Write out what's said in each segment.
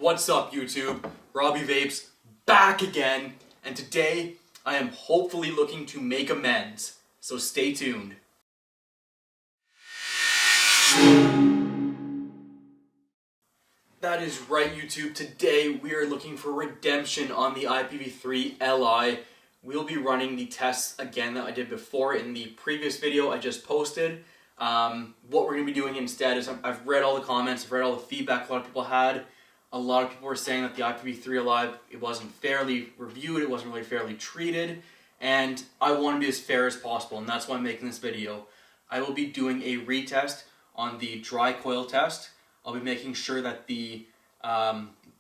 What's up YouTube? Robbie Vapes back again, and today I am hopefully looking to make amends, so stay tuned. That is right YouTube, today we are looking for redemption on the IPV 3LI. We'll be running the tests again that I did before in the previous video I just posted. What we're going to be doing instead is I've read all the comments, I've read all the feedback a lot of people had. A lot of people were saying that the IPV 3LI, it wasn't fairly reviewed, it wasn't really fairly treated, and I want to be as fair as possible, and that's why I'm making this video. I will be doing a retest on the dry coil test. I'll be making sure that the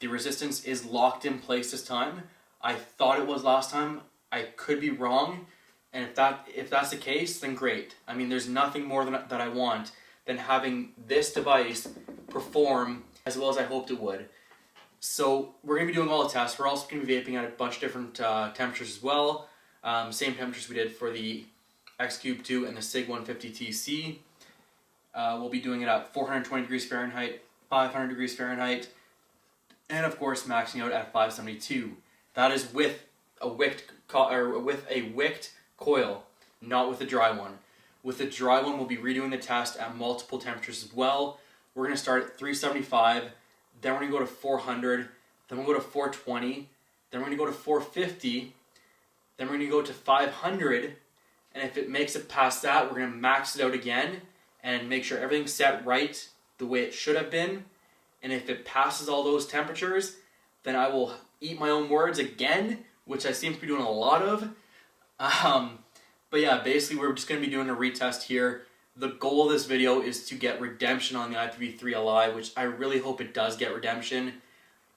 resistance is locked in place this time. I thought it was last time. I could be wrong, and if that's the case, then great. I mean, there's nothing more that I want than having this device perform as well as I hoped it would. So we're going to be doing all the tests. We're also going to be vaping at a bunch of different temperatures as well. Same temperatures we did for the X-Cube 2 and the Sig 150TC. We'll be doing it at 420 degrees Fahrenheit, 500 degrees Fahrenheit, and of course maxing out at 572. That is with a wicked coil, not with a dry one. With the dry one, we'll be redoing the test at multiple temperatures as well. We're going to start at 375, then we're going to go to 400, then we'll go to 420, then we're going to go to 450, then we're going to go to 500, and if it makes it past that, we're going to max it out again and make sure everything's set right the way it should have been. And if it passes all those temperatures, then I will eat my own words again, which I seem to be doing a lot of. But yeah, basically we're just going to be doing a retest here. The goal of this video is to get redemption on the IPV 3LI, which I really hope it does get redemption.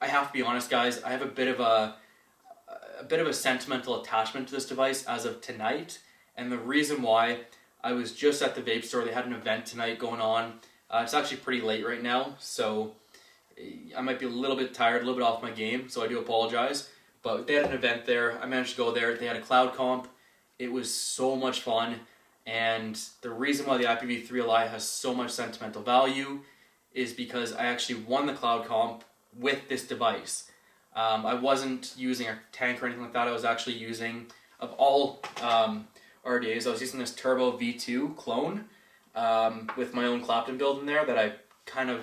I have to be honest, guys, I have a bit of a sentimental attachment to this device as of tonight, and the reason why, I was just at the vape store. They had an event tonight going on. It's actually pretty late right now, so I might be a little bit tired, a little bit off my game, so I do apologize. But they had an event there. I managed to go there. They had a cloud comp. It was so much fun. And the reason why the IPV 3LI has so much sentimental value is because I actually won the cloud comp with this device. I wasn't using a tank or anything like that. I was actually using, of all RDAs, I was using this Turbo V2 clone with my own Clapton build in there that I kind of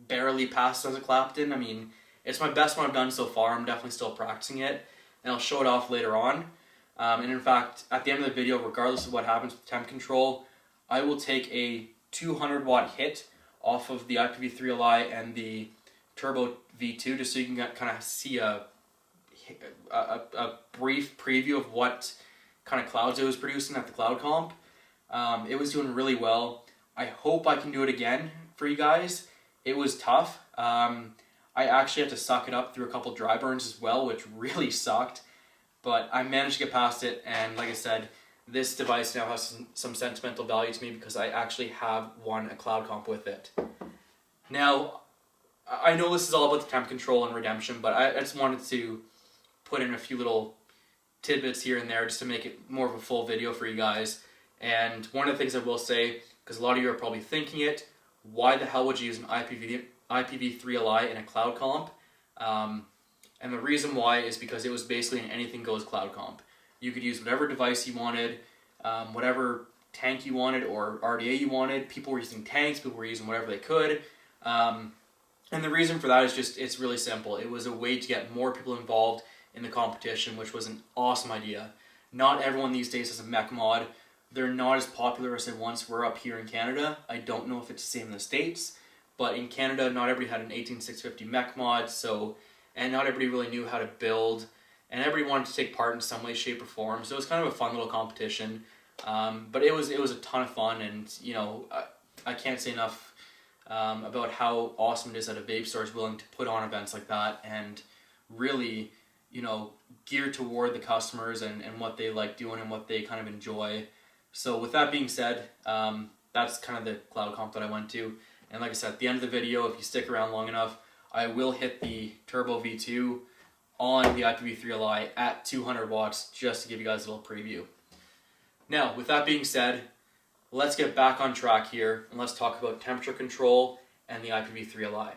barely passed as a Clapton. I mean, it's my best one I've done so far. I'm definitely still practicing it, and I'll show it off later on. And in fact, at the end of the video, regardless of what happens with temp control, I will take a 200 watt hit off of the IPV 3LI and the Turbo V2 just so you can kind of see a brief preview of what kind of clouds it was producing at the cloud comp. It was doing really well. I hope I can do it again for you guys. It was tough. I actually had to suck it up through a couple dry burns as well, which really sucked. But I managed to get past it, and like I said, this device now has some sentimental value to me because I actually have won a cloud comp with it. Now, I know this is all about the temp control and redemption, but I just wanted to put in a few little tidbits here and there just to make it more of a full video for you guys. And one of the things I will say, because a lot of you are probably thinking it, why the hell would you use an IPV 3LI in a cloud comp? And the reason why is because it was basically an anything goes cloud comp. You could use whatever device you wanted, whatever tank you wanted or RDA you wanted. People were using tanks, people were using whatever they could. And the reason for that is just, it's really simple. It was a way to get more people involved in the competition, which was an awesome idea. Not everyone these days has a mech mod. They're not as popular as they once were up here in Canada. I don't know if it's the same in the States, but in Canada, not everybody had an 18650 mech mod, and not everybody really knew how to build, and everybody wanted to take part in some way, shape, or form. So it was kind of a fun little competition, but it was a ton of fun, and you know, I can't say enough about how awesome it is that a vape store is willing to put on events like that and really, you know, geared toward the customers and what they like doing and what they kind of enjoy. So with that being said, that's kind of the cloud comp that I went to. And like I said, at the end of the video, if you stick around long enough, I will hit the Turbo V2 on the IPV 3LI at 200 watts just to give you guys a little preview. Now, with that being said, let's get back on track here and let's talk about temperature control and the IPV 3LI.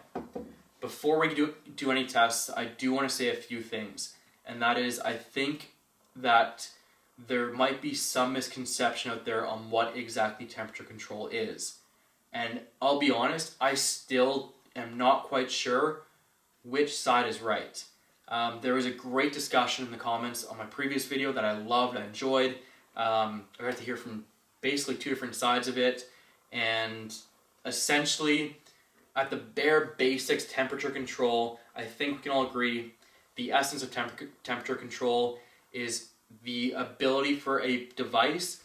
before we do any tests, I do want to say a few things. And that is, I think that there might be some misconception out there on what exactly temperature control is. And I'll be honest, I still am not quite sure which side is right. There was a great discussion in the comments on my previous video that I loved, I enjoyed. I got to hear from basically two different sides of it, and essentially, at the bare basics temperature control, I think we can all agree the essence of temperature control is the ability for a device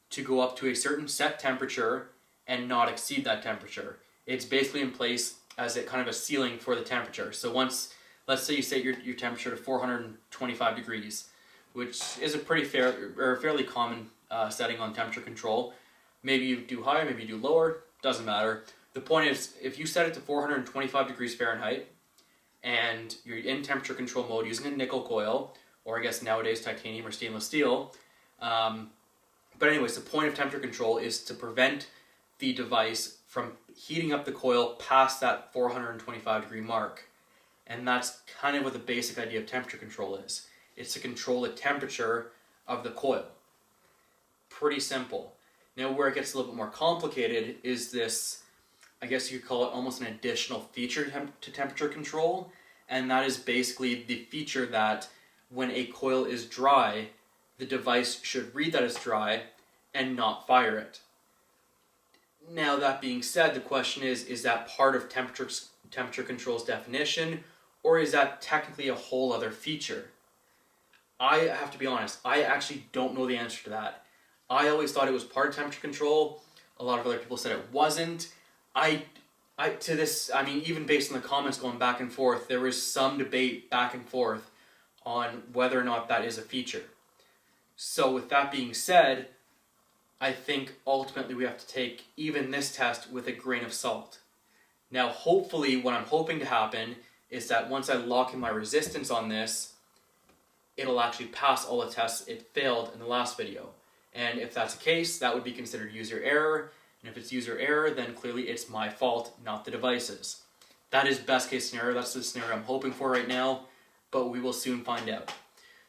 to go up to a certain set temperature and not exceed that temperature. It's basically in place as a kind of a ceiling for the temperature. So once, let's say you set your temperature to 425 degrees, which is a pretty fairly common setting on temperature control. Maybe you do higher, maybe you do lower, doesn't matter. The point is, if you set it to 425 degrees Fahrenheit and you're in temperature control mode using a nickel coil, or I guess nowadays titanium or stainless steel. But anyways, the point of temperature control is to prevent the device from heating up the coil past that 425 degree mark. And that's kind of what the basic idea of temperature control is. It's to control the temperature of the coil. Pretty simple. Now where it gets a little bit more complicated is this, I guess you could call it almost an additional feature to temperature control. And that is basically the feature that when a coil is dry, the device should read that it's dry and not fire it. Now that being said, the question is that part of temperature control's definition, or is that technically a whole other feature? I have to be honest, I actually don't know the answer to that. I always thought it was part of temperature control. A lot of other people said it wasn't. Even based on the comments going back and forth, there was some debate back and forth on whether or not that is a feature. So with that being said, I think ultimately we have to take even this test with a grain of salt. Now hopefully what I'm hoping to happen is that once I lock in my resistance on this, it'll actually pass all the tests it failed in the last video. And if that's the case, that would be considered user error. And if it's user error, then clearly it's my fault, not the device's. That is best case scenario. That's the scenario I'm hoping for right now, but we will soon find out.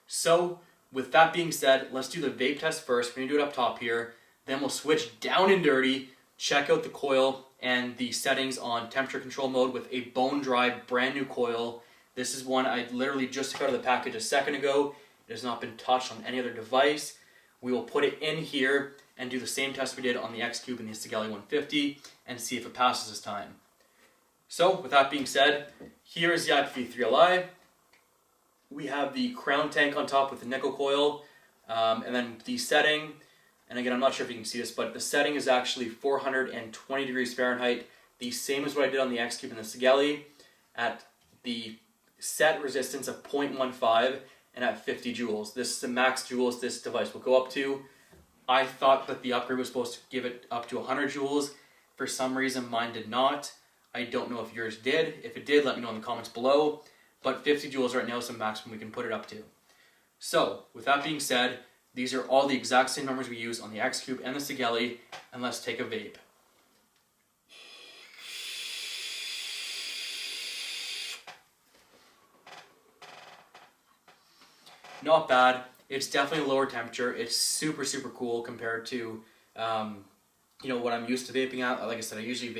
So with that being said, let's do the vape test first. We're gonna do it up top here. Then we'll switch down and dirty, check out the coil and the settings on temperature control mode with a bone dry brand new coil. This is one I literally just took out of the package a second ago. It has not been touched on any other device. We will put it in here and do the same test we did on the X Cube and the Sigelei 150 and see if it passes this time. So with that being said, here is the IPV 3LI. We have the crown tank on top with the nickel coil, and then the setting, and again I'm not sure if you can see this, but the setting is actually 420 degrees Fahrenheit, the same as what I did on the X Cube and the Sigelei, at the set resistance of 0.15 and at 50 joules. This is the max joules this device will go up to. I thought that the upgrade was supposed to give it up to 100 joules. For some reason mine did not. I don't know if yours did. If it did, let me know in the comments below. But 50 joules right now is the maximum we can put it up to. So, with that being said, these are all the exact same numbers we use on the X Cube and the Sigelei, and let's take a vape. Not bad. It's definitely a lower temperature. It's super, super cool compared to what I'm used to vaping at. Like I said, I usually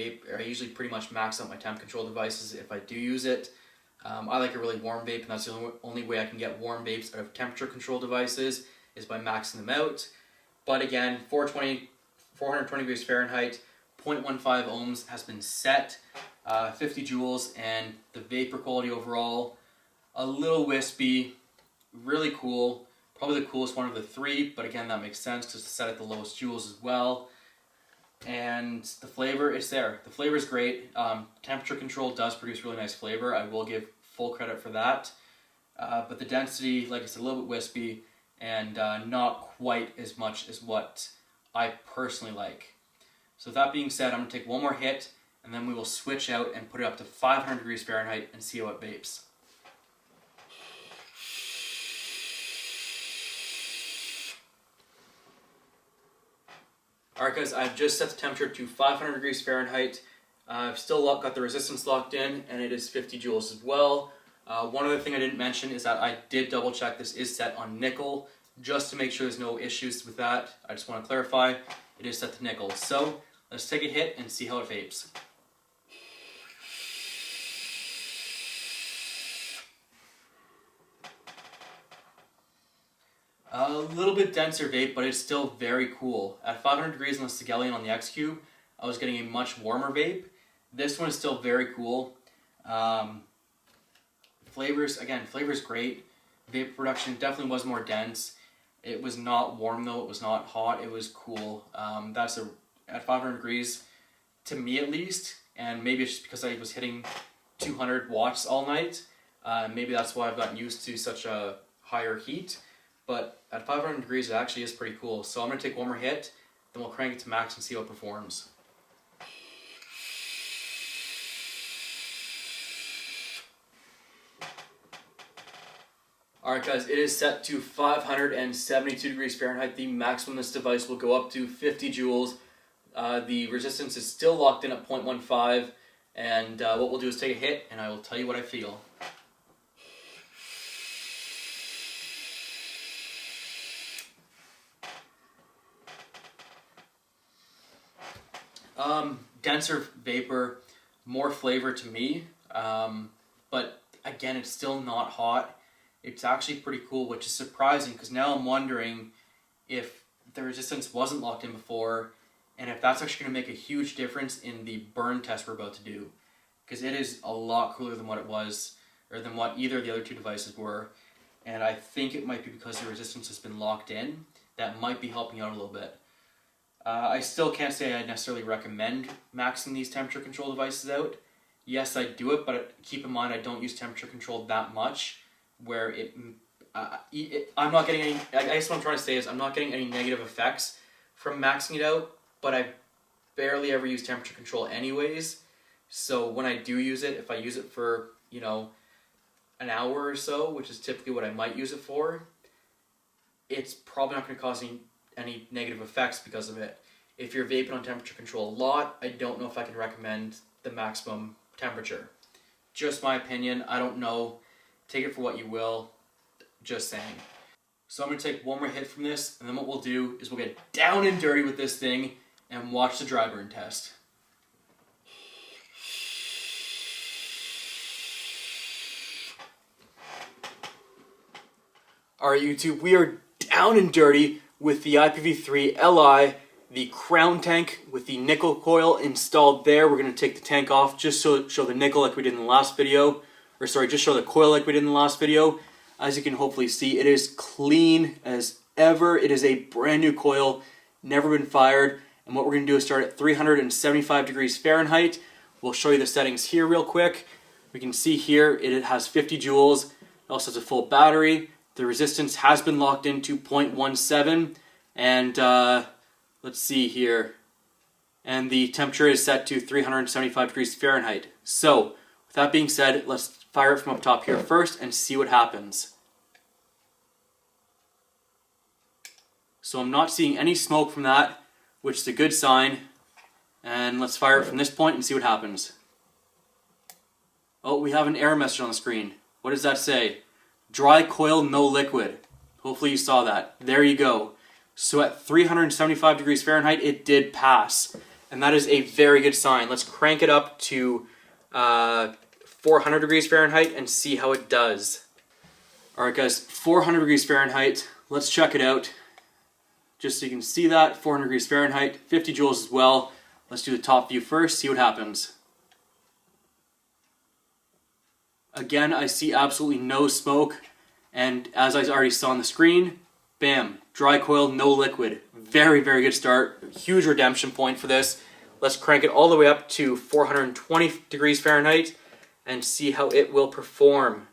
pretty much max out my temp control devices if I do use it. I like a really warm vape, and that's the only way I can get warm vapes out of temperature control devices is by maxing them out. But again, 420 degrees Fahrenheit, 0.15 ohms has been set, 50 joules, and the vapor quality overall, a little wispy, really cool. Probably the coolest one of the three, but again, that makes sense because it's set at the lowest joules as well. And the flavor, it's there. The flavor is great. Temperature control does produce really nice flavor. I will give full credit for that. But the density, like I said, a little bit wispy and not quite as much as what I personally like. So with that being said, I'm going to take one more hit and then we will switch out and put it up to 500 degrees Fahrenheit and see how it vapes. Alright guys, I've just set the temperature to 500 degrees Fahrenheit. I've still got the resistance locked in, and it is 50 joules as well. One other thing I didn't mention is that I did double check this is set on nickel, just to make sure there's no issues with that. I just want to clarify, it is set to nickel. So let's take a hit and see how it vapes. A little bit denser vape, but it's still very cool. At 500 degrees on the Sigelei and on the X Cube, I was getting a much warmer vape. This one is still very cool. Flavors great. Vape production definitely was more dense. It was not warm though, it was not hot, it was cool. At 500 degrees, to me at least, and maybe it's just because I was hitting 200 watts all night. Maybe that's why I've gotten used to such a higher heat. But at 500 degrees, it actually is pretty cool. So I'm going to take one more hit, then we'll crank it to max and see how it performs. Alright guys, it is set to 572 degrees Fahrenheit. The maximum this device will go up to 50 joules. The resistance is still locked in at 0.15. And what we'll do is take a hit, and I will tell you what I feel. Denser vapor, more flavor to me, but again, it's still not hot. It's actually pretty cool, which is surprising because now I'm wondering if the resistance wasn't locked in before, and if that's actually going to make a huge difference in the burn test we're about to do, because it is a lot cooler than what it was, or than what either of the other two devices were, and I think it might be because the resistance has been locked in. That might be helping out a little bit. I still can't say I necessarily recommend maxing these temperature control devices out. Yes, I do it, but keep in mind I don't use temperature control that much, where I'm not getting any, I guess what I'm trying to say is I'm not getting any negative effects from maxing it out, but I barely ever use temperature control anyways. So when I do use it, if I use it for, you know, an hour or so, which is typically what I might use it for, it's probably not going to cause any negative effects because of it. If you're vaping on temperature control a lot, I don't know if I can recommend the maximum temperature. Just my opinion, I don't know. Take it for what you will, just saying. So I'm going to take one more hit from this, and then what we'll do is we'll get down and dirty with this thing and watch the dry burn test. Alright YouTube, we are down and dirty with the IPV 3LI, the crown tank with the nickel coil installed there. We're going to take the tank off just so show the nickel like we did in the last video. Or sorry, just show the coil like we did in the last video. As you can hopefully see, it is clean as ever. It is a brand new coil, never been fired. And what we're going to do is start at 375 degrees Fahrenheit. We'll show you the settings here real quick. We can see here it has 50 joules. It also has a full battery. The resistance has been locked into 0.17, and let's see here. And the temperature is set to 375 degrees Fahrenheit. So, with that being said, let's fire it from up top here first and see what happens. So I'm not seeing any smoke from that, which is a good sign. And let's fire it from this point and see what happens. Oh, we have an error message on the screen. What does that say? Dry coil, no liquid. Hopefully you saw that. There you go. So at 375 degrees Fahrenheit, it did pass. And that is a very good sign. Let's crank it up to 400 degrees Fahrenheit and see how it does. Alright guys, 400 degrees Fahrenheit. Let's check it out. Just so you can see that, 400 degrees Fahrenheit, 50 joules as well. Let's do the top view first, see what happens. Again, I see absolutely no smoke, and as I already saw on the screen, bam, dry coil, no liquid. Very, very good start. Huge redemption point for this. Let's crank it all the way up to 420 degrees Fahrenheit and see how it will perform.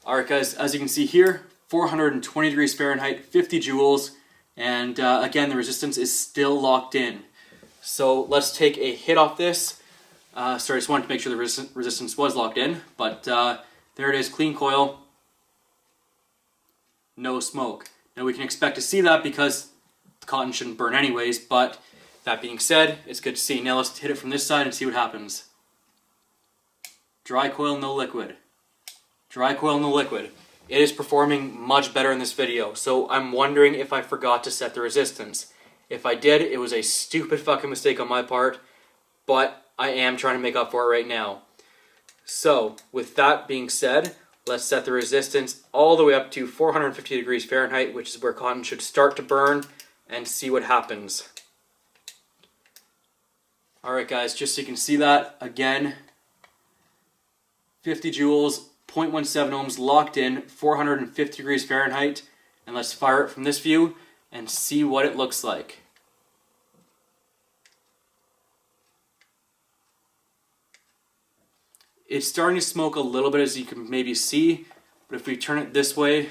Alright guys, as you can see here, 420 degrees Fahrenheit, 50 joules. And again, the resistance is still locked in. So let's take a hit off this. Sorry, I just wanted to make sure the resistance was locked in. But there it is, clean coil. No smoke. Now we can expect to see that because the cotton shouldn't burn anyways, but that being said, it's good to see. Now let's hit it from this side and see what happens. Dry coil, no liquid. Dry coil, no liquid. It is performing much better in this video, so I'm wondering if I forgot to set the resistance. If I did, it was a stupid fucking mistake on my part, but I am trying to make up for it right now. So, with that being said, let's set the resistance all the way up to 450 degrees Fahrenheit, which is where cotton should start to burn, and see what happens. Alright guys, just so you can see that, again, 50 joules, 0.17 ohms locked in, 450 degrees Fahrenheit, and let's fire it from this view and see what it looks like. It's starting to smoke a little bit, as you can maybe see, but if we turn it this way,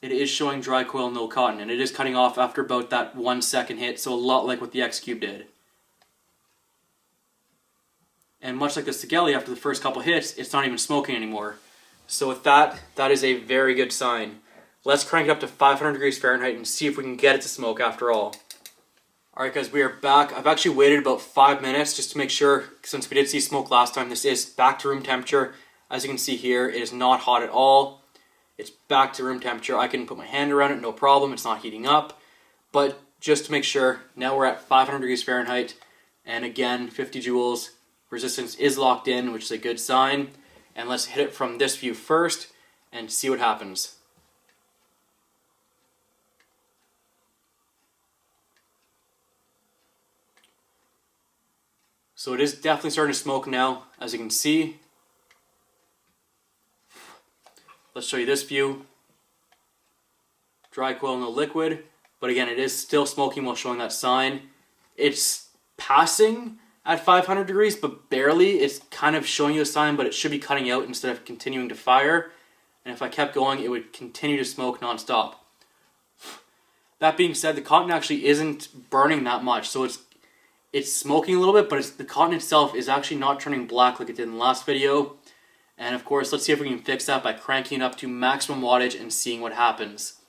it is showing dry coil, no cotton, and it is cutting off after about that 1 second hit, so a lot like what the X-Cube did. And much like the Sigelei, after the first couple hits, it's not even smoking anymore. So with that, that is a very good sign. Let's crank it up to 500 degrees Fahrenheit and see if we can get it to smoke after all. Alright guys, we are back. I've actually waited about 5 minutes just to make sure, since we did see smoke last time, this is back to room temperature. As you can see here, it is not hot at all. It's back to room temperature. I can put my hand around it, no problem. It's not heating up. But just to make sure, now we're at 500 degrees Fahrenheit. And again, 50 joules. Resistance is locked in, which is a good sign. And let's hit it from this view first and see what happens. So it is definitely starting to smoke now, as you can see. Let's show you this view. Dry coil, no liquid. But again, it is still smoking while showing that sign. It's passing at 500 degrees, but barely. It's kind of showing you a sign, but it should be cutting out instead of continuing to fire. And if I kept going, it would continue to smoke nonstop. That being said, the cotton actually isn't burning that much, so it's smoking a little bit, but the cotton itself is actually not turning black like it did in the last video. And of course, let's see if we can fix that by cranking it up to maximum wattage and seeing what happens.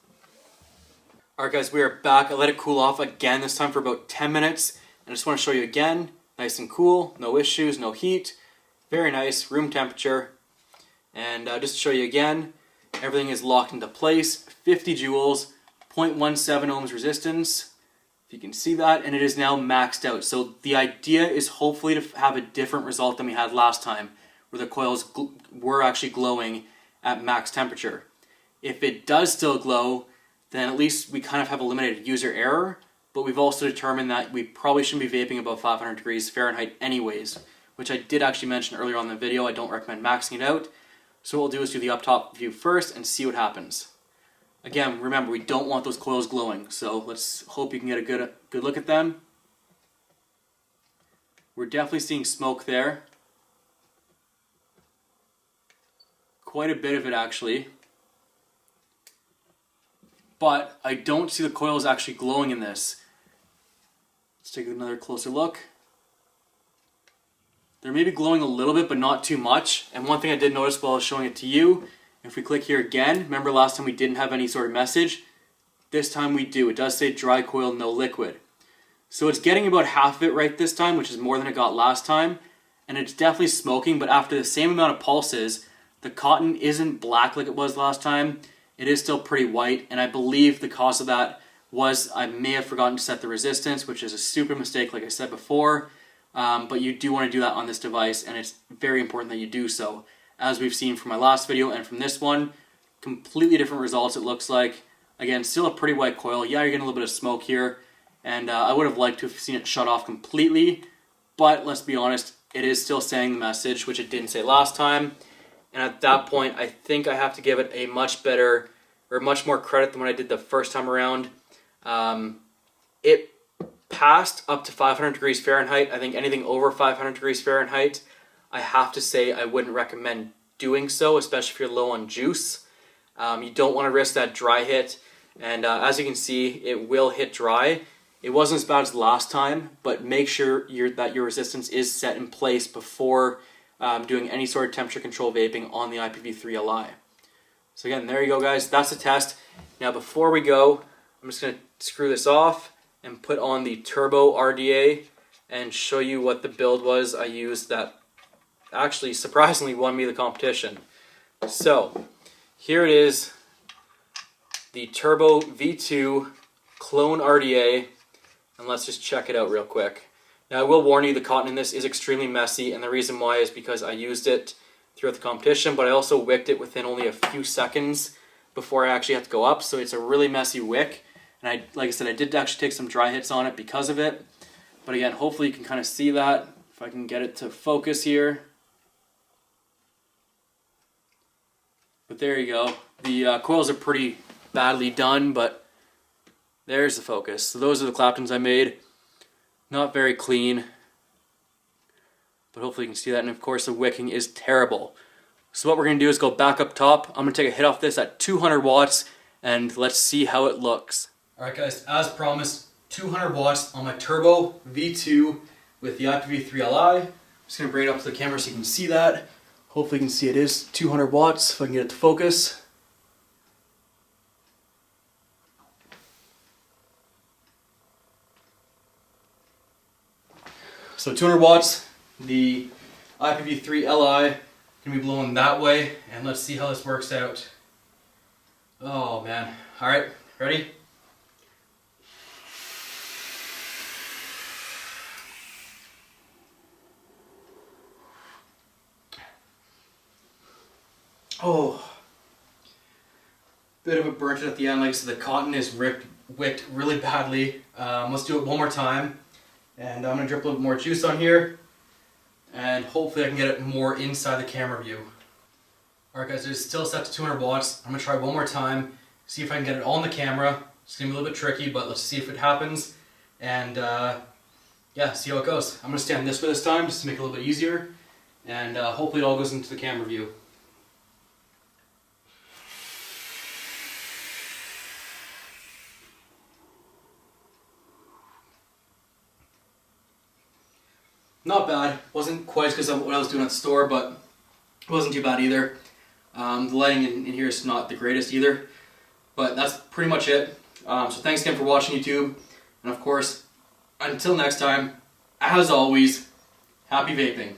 Alright guys, we are back. I let it cool off again, this time for about 10 minutes. And I just want to show you again, nice and cool, no issues, no heat. Very nice, room temperature. And just to show you again, everything is locked into place. 50 joules, 0.17 ohms resistance. You can see that, and it is now maxed out. So the idea is hopefully to have a different result than we had last time, where the coils were actually glowing at max temperature. If it does still glow, then at least we kind of have eliminated user error, but we've also determined that we probably shouldn't be vaping above 500 degrees Fahrenheit anyways, which I did actually mention earlier on in the video. I don't recommend maxing it out. So what we'll do is do the up top view first and see what happens. Again, remember, we don't want those coils glowing, so let's hope you can get a good look at them. We're definitely seeing smoke there. Quite a bit of it, actually. But I don't see the coils actually glowing in this. Let's take another closer look. They're maybe glowing a little bit, but not too much. And one thing I did notice while I was showing it to you, if we click here again, remember last time we didn't have any sort of message? This time we do. It does say dry coil, no liquid. So it's getting about half of it right this time, which is more than it got last time. And it's definitely smoking, but after the same amount of pulses, the cotton isn't black like it was last time. It is still pretty white, and I believe the cause of that was I may have forgotten to set the resistance, which is a stupid mistake like I said before. But you do want to do that on this device, and it's very important that you do so. As we've seen from my last video and from this one, completely different results it looks like. Again, still a pretty white coil. Yeah, you're getting a little bit of smoke here, and I would have liked to have seen it shut off completely, but let's be honest, it is still saying the message, which it didn't say last time. And at that point, I think I have to give it a much better, or much more credit than when I did the first time around. It passed up to 500 degrees Fahrenheit. I think anything over 500 degrees Fahrenheit, I have to say I wouldn't recommend doing so, especially if you're low on juice. You don't want to risk that dry hit, and as you can see, it will hit dry. It wasn't as bad as last time, but make sure that your resistance is set in place before doing any sort of temperature control vaping on the IPV 3LI. So again, there you go, guys. That's the test. Now before we go, I'm just going to screw this off and put on the turbo RDA and show you what the build was I used that actually surprisingly won me the competition. So here it is, the Turbo V2 clone RDA, and let's just check it out real quick. Now I will warn you, the cotton in this is extremely messy, and the reason why is because I used it throughout the competition, but I also wicked it within only a few seconds before I actually had to go up, so it's a really messy wick. And like I said, I did actually take some dry hits on it because of it. But again, hopefully you can kind of see that. If I can get it to focus here. But there you go. The coils are pretty badly done, but there's the focus. So those are the Claptons I made. Not very clean, but hopefully you can see that. And of course the wicking is terrible. So what we're going to do is go back up top. I'm going to take a hit off this at 200 watts and let's see how it looks. Alright guys, as promised, 200 watts on my Turbo V2 with the IPV 3LI. I'm just going to bring it up to the camera so you can see that. Hopefully you can see it is 200 watts if I can get it to focus. So 200 watts, the IPV 3LI can be blowing that way, and let's see how this works out. Oh man. Alright, ready? Oh, bit of a burnt at the end. Like I said, the cotton is wicked really badly. Let's do it one more time. And I'm going to drip a little bit more juice on here. And hopefully I can get it more inside the camera view. Alright guys, it's still set to 200 watts. I'm going to try one more time. See if I can get it all in the camera. It's going to be a little bit tricky, but let's see if it happens. And yeah, see how it goes. I'm going to stand this way this time just to make it a little bit easier. And hopefully it all goes into the camera view. Not bad. Wasn't quite as good as what I was doing at the store, but it wasn't too bad either. The lighting in here is not the greatest either, but that's pretty much it. So thanks again for watching YouTube, and of course, until next time, as always, happy vaping.